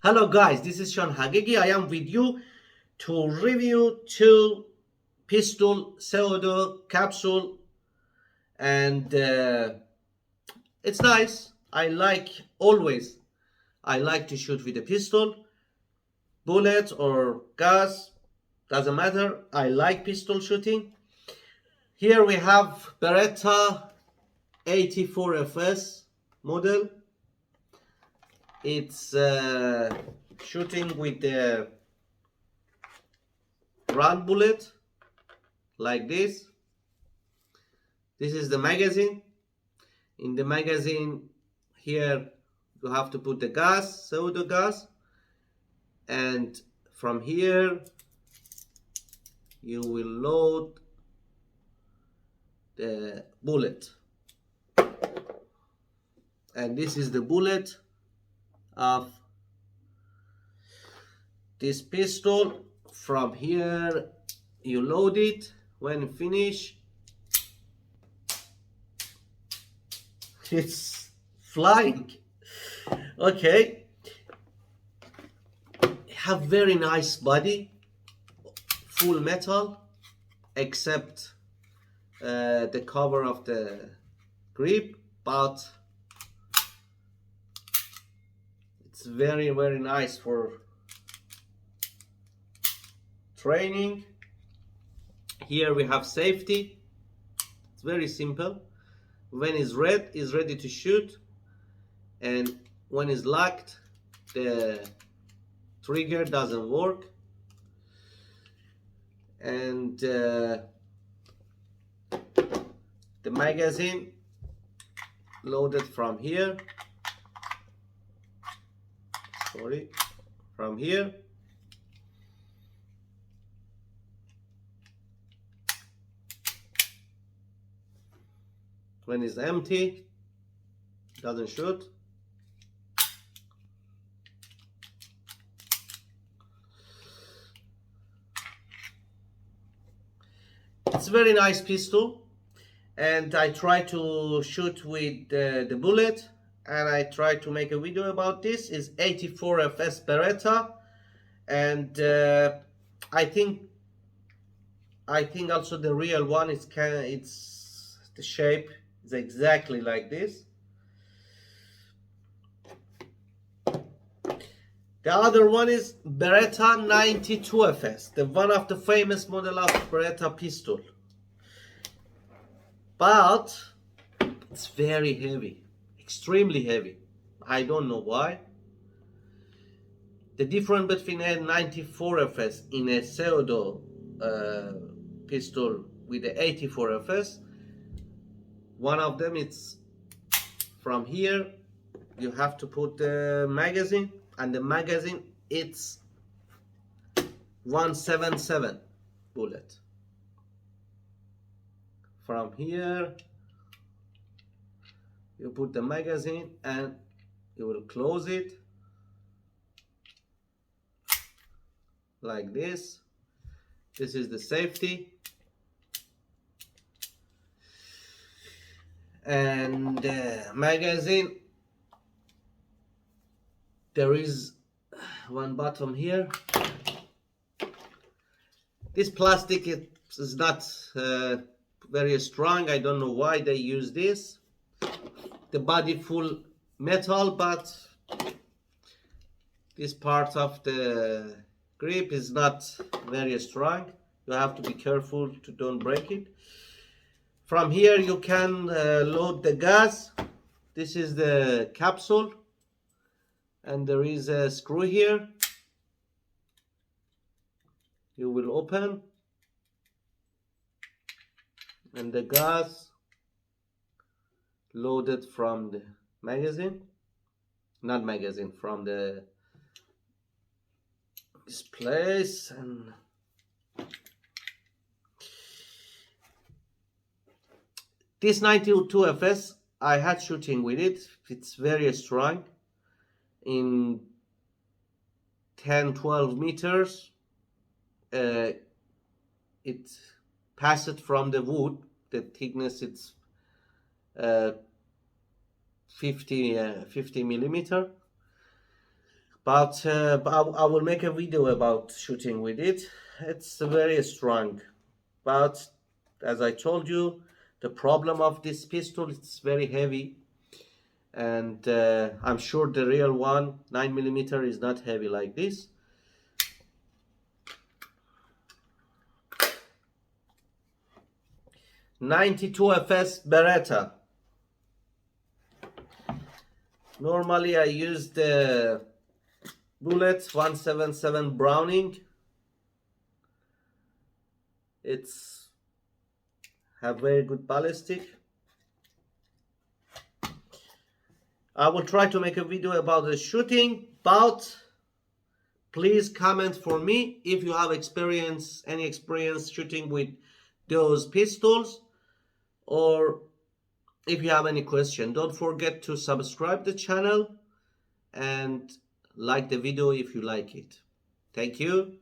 Hello guys, this is Sean Hagegi. I am with you to review two pistol pseudo capsule, and it's nice. I like to shoot with a pistol, bullet or gas, doesn't matter. I like pistol shooting. Here we have Beretta 84FS model. It's shooting with the round bullet like this. This is the magazine. In the magazine here you have to put the gas, pseudo gas, and from here you will load the bullet, and this is the bullet of this pistol. From here you load it. When you finish, it's flying. Okay, have very nice body, full metal except the cover of the grip, but it's very nice for training. Here we have safety. It's very simple. When it's red, is ready to shoot, and when it's locked, the trigger doesn't work. And the magazine loaded from here. From here. When it's empty, doesn't shoot. It's a very nice pistol, and I try to shoot with the bullet, and I try to make a video about this. Is 84FS Beretta, and I think also the real one is it's the shape is exactly like this. The other one is Beretta 92FS, the one of the famous model of Beretta pistol. But it's very heavy, extremely heavy. I don't know why. The difference between a 94FS in a pseudo pistol with the 84FS, one of them, it's from here you have to put the magazine, and the magazine it's 177 bullet. From here you put the magazine and you will close it like this. This is the safety, and the magazine, there is one bottom here. This plastic is not very strong. I don't know why they use this. The body full metal, but this part of the grip is not very strong. You have to be careful to don't break it. From here you can load the gas. This is the capsule, and there is a screw here. You will open, and the gas loaded from the magazine, not magazine, from the this place. And this 92FS, I had shooting with it. It's very strong. In 10-12 meters, it passed from the wood. The thickness it's 50 millimeter. But I will make a video about shooting with it. It's very strong, but as I told you, the problem of this pistol, it's very heavy, and I'm sure the real one 9mm is not heavy like this. .92 FS Beretta. Normally I use the bullet 177 Browning. It's have very good ballistic. I will try to make a video about the shooting, but please comment for me if you have any experience shooting with those pistols, or if you have any question. Don't forget to subscribe the channel and like the video if you like it. Thank you.